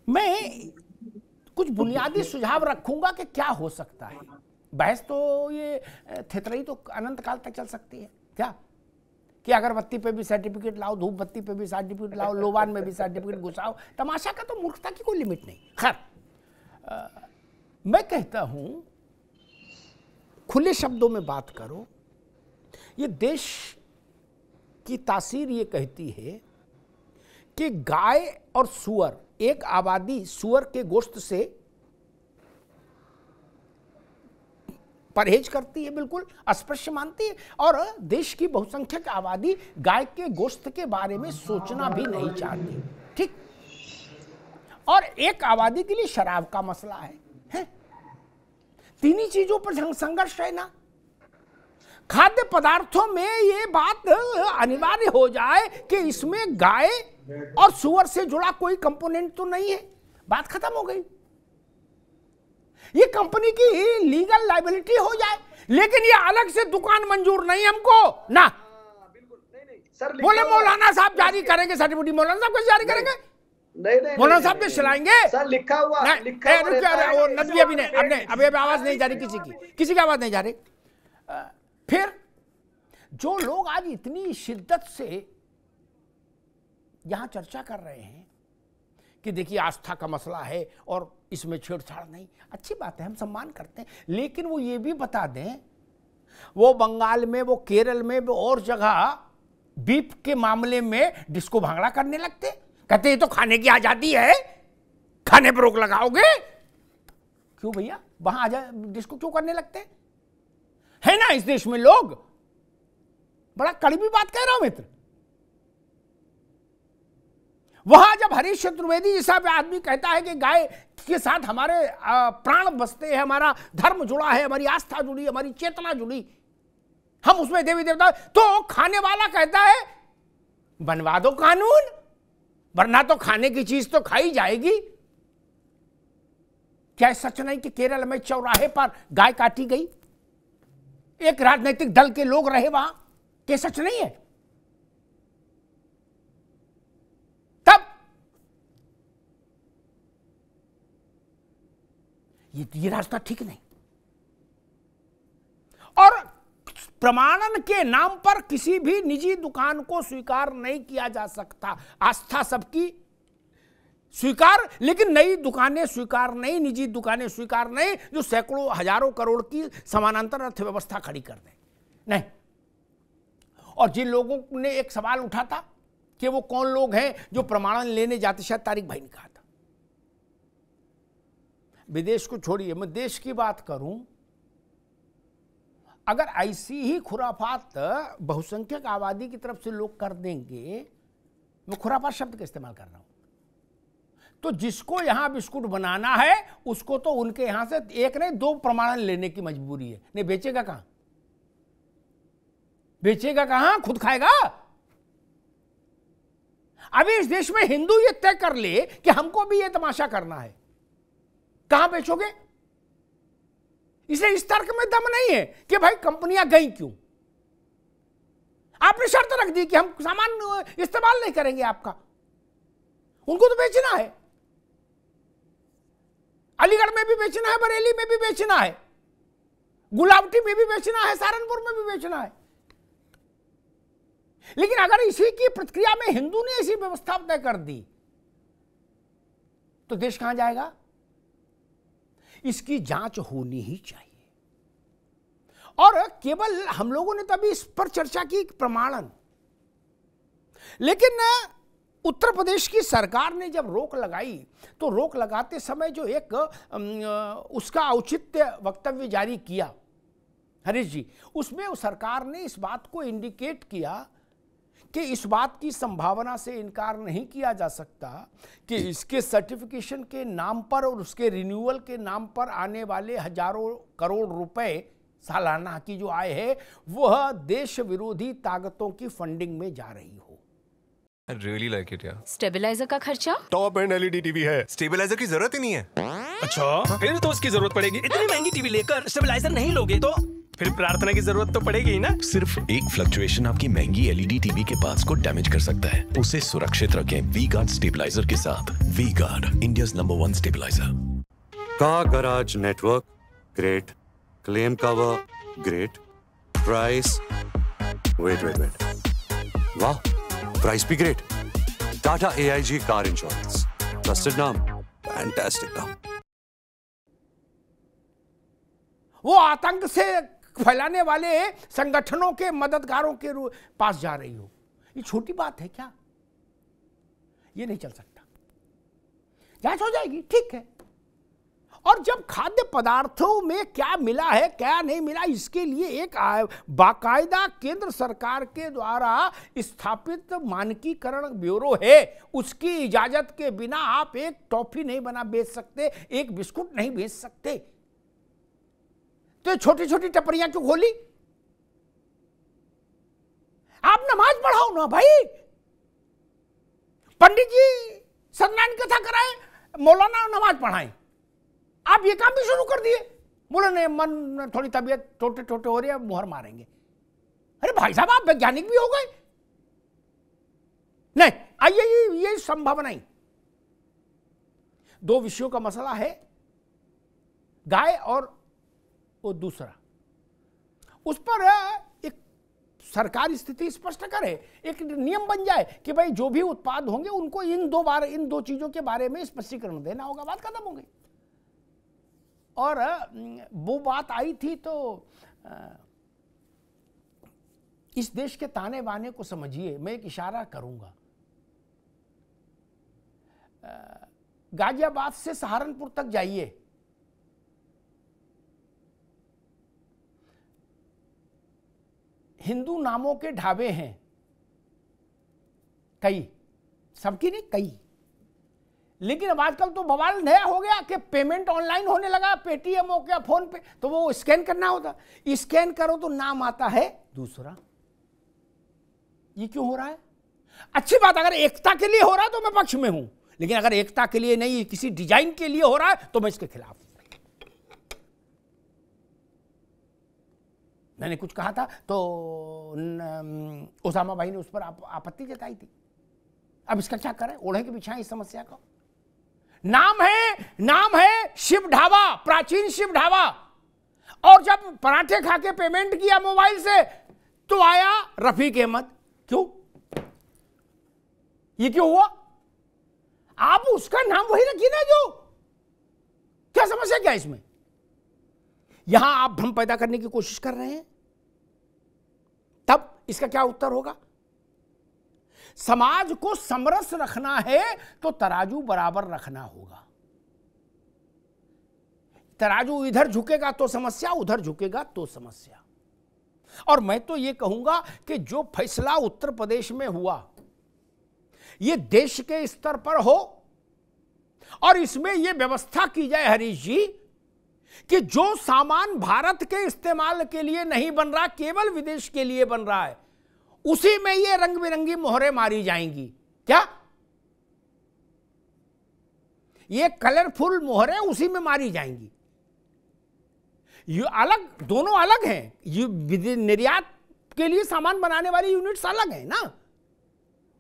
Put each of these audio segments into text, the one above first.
मैं कुछ बुनियादी सुझाव रखूंगा कि क्या हो सकता है। बहस तो ये थेतरई तो अनंत काल तक चल सकती है क्या, कि अगरबत्ती पे भी सर्टिफिकेट लाओ, धूप बत्ती पे भी सर्टिफिकेट लाओ, लोबान में भी सर्टिफिकेट घुसाओ। तमाशा का तो मूर्खता की कोई लिमिट नहीं। खैर, मैं कहता हूं खुले शब्दों में बात करो, ये देश की तासीर ये कहती है कि गाय और सुअर, एक आबादी सुअर के गोश्त से परहेज करती है, बिल्कुल अस्पृश्य मानती है, और देश की बहुसंख्यक आबादी गाय के गोश्त के बारे में सोचना भी नहीं चाहती। ठीक, और एक आबादी के लिए शराब का मसला है? तीनों चीजों पर संघर्ष है ना। खाद्य पदार्थों में ये बात अनिवार्य हो जाए कि इसमें गाय और सुअर से जुड़ा कोई कंपोनेंट तो नहीं है, बात खत्म हो गई। ये कंपनी की लीगल लायबिलिटी हो जाए, लेकिन ये अलग से दुकान मंजूर नहीं हमको ना। बिल्कुल नहीं सर, बोले मौलाना साहब जारी करेंगे सर्टिफिकेट, मौलाना साहब कैसे जारी करेंगे? नहीं मौलाना साहब ने चलाएंगे सर, लिखा हुआ वो नदवी अभी नहीं, अभी आवाज नहीं जा रही किसी की आवाज नहीं जा रही। फिर जो लोग आज इतनी शिद्दत से यहां चर्चा कर रहे हैं कि देखिए आस्था का मसला है और इसमें छेड़छाड़ नहीं, अच्छी बात है, हम सम्मान करते हैं, लेकिन वो ये भी बता दें, वो बंगाल में, वो केरल में, वो और जगह बीफ के मामले में डिस्को भांगड़ा करने लगते, कहते ये तो खाने की आजादी है, खाने पर रोक लगाओगे। क्यों भैया, वहां डिस्को क्यों करने लगते है ना इस देश में लोग? बड़ा कड़वी बात कह रहा हूं मित्र। वहां जब हरीश चतुर्वेदी जैसा आदमी कहता है कि गाय के साथ हमारे प्राण बसते हैं, हमारा धर्म जुड़ा है, हमारी आस्था जुड़ी, हमारी चेतना जुड़ी, हम उसमें देवी देवता, तो खाने वाला कहता है बनवा दो कानून, वरना तो खाने की चीज तो खाई जाएगी। क्या सच नहीं कि केरल में चौराहे पर गाय काटी गई, एक राजनीतिक दल के लोग रहे वहां, क्या सच नहीं है? तब ये रास्ता ठीक नहीं। और प्रमाणन के नाम पर किसी भी निजी दुकान को स्वीकार नहीं किया जा सकता। आस्था सबकी स्वीकार, लेकिन नई दुकानें स्वीकार नहीं, निजी दुकानें स्वीकार नहीं, जो सैकड़ों हजारों करोड़ की समानांतर अर्थव्यवस्था खड़ी कर दे, नहीं। और जिन लोगों ने एक सवाल उठा था कि वो कौन लोग हैं जो प्रमाणन लेने जाते, शायद तारिक भाई ने कहा था, विदेश को छोड़िए, मैं देश की बात करूं, अगर ऐसी ही खुराफात बहुसंख्यक आबादी की तरफ से लोग कर देंगे, मैं खुराफात शब्द का इस्तेमाल कर रहा हूं, तो जिसको यहां बिस्कुट बनाना है उसको तो उनके यहां से एक नहीं दो प्रमाणन लेने की मजबूरी है। नहीं बेचेगा कहां, बेचेगा कहां, खुद खाएगा? अभी इस देश में हिंदू ये तय कर ले कि हमको भी ये तमाशा करना है, कहां बेचोगे? इसलिए इस तर्क में दम नहीं है कि भाई कंपनियां गई क्यों। आपने शर्त रख दी कि हम सामान इस्तेमाल नहीं करेंगे आपका, उनको तो बेचना है, अलीगढ़ में भी बेचना है, बरेली में भी बेचना है, गुलावटी में भी बेचना है, सहारनपुर में भी बेचना है। लेकिन अगर इसी की प्रतिक्रिया में हिंदू ने ऐसी व्यवस्था तय कर दी तो देश कहां जाएगा? इसकी जांच होनी ही चाहिए। और केवल हम लोगों ने तभी इस पर चर्चा की प्रमाणन, लेकिन उत्तर प्रदेश की सरकार ने जब रोक लगाई तो रोक लगाते समय जो एक उसका औचित्य वक्तव्य जारी किया हरीश जी, उसमें उस सरकार ने इस बात को इंडिकेट किया कि इस बात की संभावना से इनकार नहीं किया जा सकता कि इसके सर्टिफिकेशन के नाम पर और उसके रिन्यूअल के नाम पर आने वाले हजारों करोड़ रुपए सालाना की जो आय है वह देश विरोधी ताकतों की फंडिंग में जा रही हो। I really like it, yeah. Stabiliser का खर्चा? टॉप एंड एलईडी टीवी है, स्टेबलाइजर की जरूरत ही नहीं है। अच्छा, फिर तो उसकी जरूरत पड़ेगी। इतनी महंगी टीवी लेकर स्टेबलाइजर नहीं लोगे तो फिर प्रार्थना की जरूरत तो पड़ेगी ही ना। सिर्फ एक फ्लक्चुएशन आपकी महंगी एलईडी टीवी के पार्ट्स को डैमेज कर सकता है। उसे सुरक्षित रखें वी-गार्ड स्टेबलाइजर के साथ। V Guard, India's number 1 stabiliser. Car garage network great, claim cover great, price wait वाह, प्राइस भी great. Tata AIG car insurance, trusted नाम, फैंटास्टिक नाम। वो आतंक से फैलाने वाले संगठनों के मददगारों के पास जा रही हो, ये छोटी बात है क्या? ये नहीं चल सकता। जांच हो जाएगी, ठीक है। और जब खाद्य पदार्थों में क्या मिला है क्या नहीं मिला, इसके लिए एक बाकायदा केंद्र सरकार के द्वारा स्थापित मानकीकरण ब्यूरो है। उसकी इजाजत के बिना आप एक टॉफी नहीं बना बेच सकते, एक बिस्कुट नहीं बेच सकते। तो छोटी छोटी टपरियां क्यों खोली? आप नमाज पढ़ाओ ना भाई, पंडित जी सत्यनारायण कथा कराएं, मौलाना नमाज पढ़ाएं। आप ये काम भी शुरू कर दिए। बोले नहीं, मन थोड़ी तबीयत टोटे टोटे हो रही है, मुहर मारेंगे। अरे भाई साहब, आप वैज्ञानिक भी हो गए। नहीं, आइए, ये संभव नहीं। दो विषयों का मसला है, गाय और वो दूसरा। उस पर एक सरकार स्थिति स्पष्ट करे, एक नियम बन जाए कि भाई जो भी उत्पाद होंगे उनको इन दो चीजों के बारे में स्पष्टीकरण देना होगा, बात खत्म हो गई। और वो बात आई थी तो इस देश के ताने बाने को समझिए। मैं एक इशारा करूंगा, गाजियाबाद से सहारनपुर तक जाइए, हिंदू नामों के ढाबे हैं कई, सबकी नहीं कई। लेकिन अब आजकल तो बवाल नया हो गया कि पेमेंट ऑनलाइन होने लगा, पेटीएम हो गया, फोन पे, तो वो स्कैन करना होता। स्कैन करो तो नाम आता है दूसरा। ये क्यों हो रहा है? अच्छी बात, अगर एकता के लिए हो रहा है तो मैं पक्ष में हूं, लेकिन अगर एकता के लिए नहीं, किसी डिजाइन के लिए हो रहा है तो मैं इसके खिलाफ हूं। मैंने कुछ कहा था तो ओसामा भाई ने उस पर आपत्ति जताई थी। अब इसका क्या करें, ओढ़े के बिछाएं इस समस्या को। नाम है शिव ढाबा, प्राचीन शिव ढाबा। और जब पराठे खा के पेमेंट किया मोबाइल से तो आया रफीक अहमद। क्यों? ये क्यों हुआ? आप उसका नाम वही रखिए ना जो, क्या समस्या क्या इसमें? यहां आप भ्रम पैदा करने की कोशिश कर रहे हैं, तब इसका क्या उत्तर होगा? समाज को समरस रखना है तो तराजू बराबर रखना होगा। तराजू इधर झुकेगा तो समस्या, उधर झुकेगा तो समस्या। और मैं तो यह कहूंगा कि जो फैसला उत्तर प्रदेश में हुआ यह देश के स्तर पर हो, और इसमें यह व्यवस्था की जाए हरीश जी कि जो सामान भारत के इस्तेमाल के लिए नहीं बन रहा, केवल विदेश के लिए बन रहा है, उसी में ये रंग बिरंगी मोहरें मारी जाएंगी। क्या ये कलरफुल मोहरें उसी में मारी जाएंगी? ये अलग, दोनों अलग हैं। ये निर्यात के लिए सामान बनाने वाली यूनिट्स अलग है ना,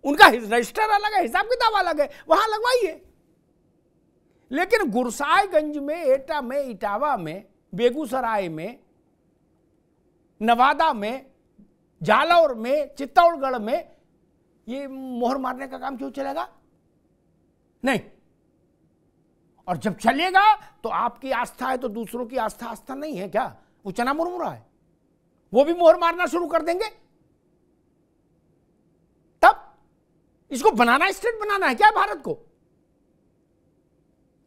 उनका रजिस्टर अलग है, हिसाब किताब अलग है, वहां लगवाइए। लेकिन गुरसाईगंज में, एटा में, इटावा में, बेगूसराय में, नवादा में, जालौर में, चित्तौड़गढ़ में ये मोहर मारने का काम क्यों चलेगा? नहीं। और जब चलेगा तो आपकी आस्था है तो दूसरों की आस्था नहीं है क्या? वो चना मुरमुरा है, वो भी मोहर मारना शुरू कर देंगे। तब इसको बनाना, स्टेट बनाना है क्या भारत को?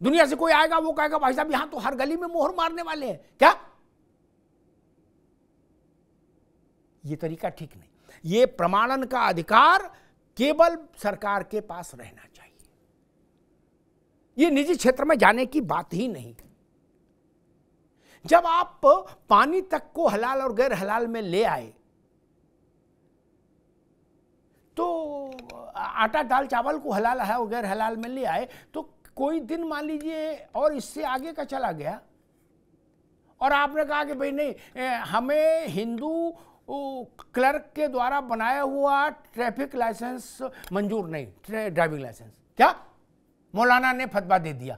दुनिया से कोई आएगा वो कहेगा भाई साहब यहां तो हर गली में मोहर मारने वाले हैं क्या? ये तरीका ठीक नहीं। ये प्रमाणन का अधिकार केवल सरकार के पास रहना चाहिए। ये निजी क्षेत्र में जाने की बात ही नहीं। जब आप पानी तक को हलाल और गैर हलाल में ले आए तो आटा दाल चावल को हलाल है और गैर हलाल में ले आए, तो कोई दिन मान लीजिए और इससे आगे का चला गया और आपने कहा कि भाई नहीं, हमें हिंदू क्लर्क के द्वारा बनाया हुआ ट्रैफिक लाइसेंस मंजूर नहीं, ड्राइविंग लाइसेंस। क्या मौलाना ने फतवा दे दिया।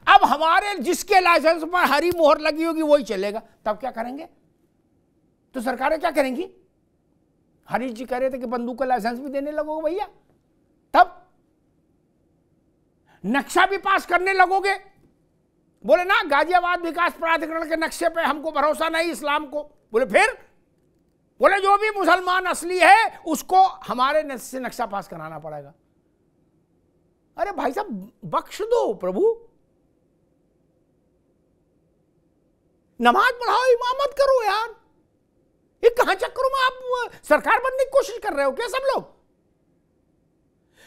अब हमारे जिसके लाइसेंस पर हरी मोहर लगी होगी वही चलेगा, तब क्या करेंगे? तो सरकारें क्या करेंगी? हरीश जी कह रहे थे कि बंदूक का लाइसेंस भी देने लगोगे भैया, तब नक्शा भी पास करने लगोगे। बोले ना गाजियाबाद विकास प्राधिकरण के नक्शे पे हमको भरोसा नहीं इस्लाम को। बोले फिर? बोले जो भी मुसलमान असली है उसको हमारे से नक्शा पास कराना पड़ेगा। अरे भाई साहब बख्श दो प्रभु, नमाज पढ़ाओ, इमामत करो यार। ये कहां चक्करों में आप सरकार बनने की कोशिश कर रहे हो क्या सब लोग?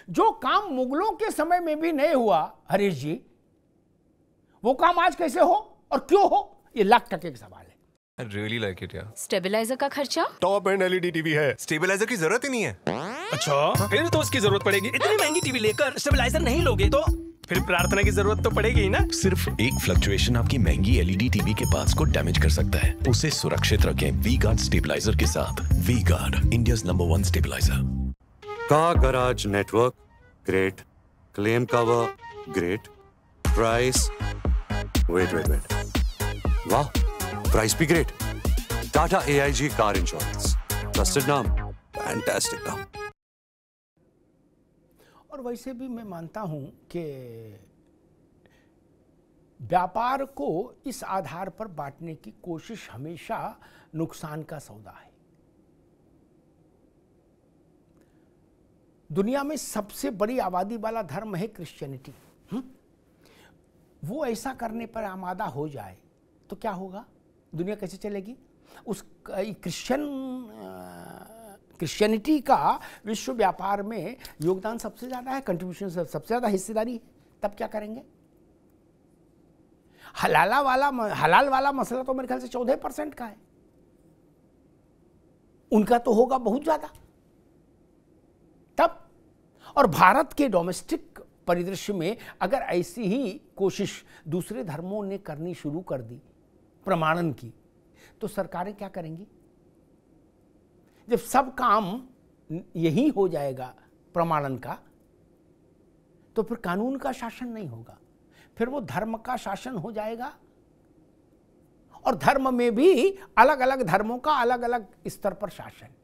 जो काम मुगलों के समय में भी नहीं हुआ हरीश जी, वो काम आज कैसे हो और क्यों हो, ये लाख टके का सवाल है। I really like it, yeah. Stabiliser का खर्चा? टॉप एंड एलईडी टीवी है, स्टेबलाइजर की जरूरत ही नहीं है। अच्छा फिर तो उसकी जरूरत पड़ेगी। इतनी महंगी टीवी लेकर स्टेबलाइजर नहीं लोगे तो फिर प्रार्थना की जरूरत तो पड़ेगी ही ना। सिर्फ एक फ्लक्चुएशन आपकी महंगी एलईडी टीवी के पार्ट्स को डैमेज कर सकता है। उसे सुरक्षित रखें वी गार्ड स्टेबलाइजर के साथ। V guard, India's number 1 stabiliser. Car garage network great, claim cover great, price wait वाह, प्राइस भी great. Tata AIG car insurance, trusted नाम, फैंटास्टिक नाम। और वैसे भी मैं मानता हूं कि व्यापार को इस आधार पर बांटने की कोशिश हमेशा नुकसान का सौदा है। दुनिया में सबसे बड़ी आबादी वाला धर्म है क्रिश्चियनिटी। वो ऐसा करने पर आमादा हो जाए तो क्या होगा? दुनिया कैसे चलेगी? उस क्रिश्चियनिटी का विश्व व्यापार में योगदान सबसे ज़्यादा है, कंट्रीब्यूशन सबसे ज़्यादा हिस्सेदारी है। तब क्या करेंगे? हलाल वाला मसला तो मेरे ख्याल से 14% का है, उनका तो होगा बहुत ज़्यादा। तब और भारत के डोमेस्टिक परिदृश्य में अगर ऐसी ही कोशिश दूसरे धर्मों ने करनी शुरू कर दी प्रमाणन की, तो सरकारें क्या करेंगी? जब सब काम यही हो जाएगा प्रमाणन का, तो फिर कानून का शासन नहीं होगा, फिर वो धर्म का शासन हो जाएगा। और धर्म में भी अलग अलग धर्मों का अलग अलग स्तर पर शासन।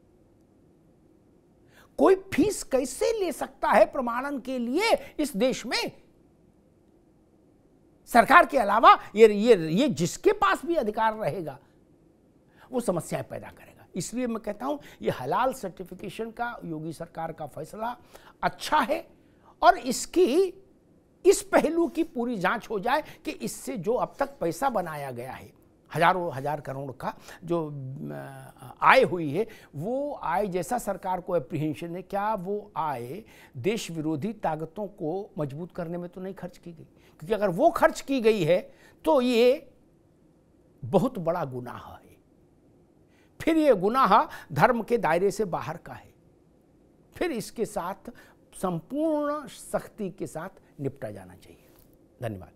कोई फीस कैसे ले सकता है प्रमाणन के लिए इस देश में? सरकार के अलावा ये जिसके पास भी अधिकार रहेगा वो समस्याएं पैदा करेगा। इसलिए मैं कहता हूं ये हलाल सर्टिफिकेशन का योगी सरकार का फैसला अच्छा है, और इस पहलू की पूरी जांच हो जाए कि इससे जो अब तक पैसा बनाया गया है, हजारों हजार करोड़ का जो आय हुई है, वो आय जैसा सरकार को एप्रीहेंशन है, क्या वो आय देश विरोधी ताकतों को मजबूत करने में तो नहीं खर्च की गई? क्योंकि अगर वो खर्च की गई है तो ये बहुत बड़ा गुनाह है। फिर ये गुनाह धर्म के दायरे से बाहर का है, फिर इसके साथ संपूर्ण सख्ती के साथ निपटा जाना चाहिए। धन्यवाद।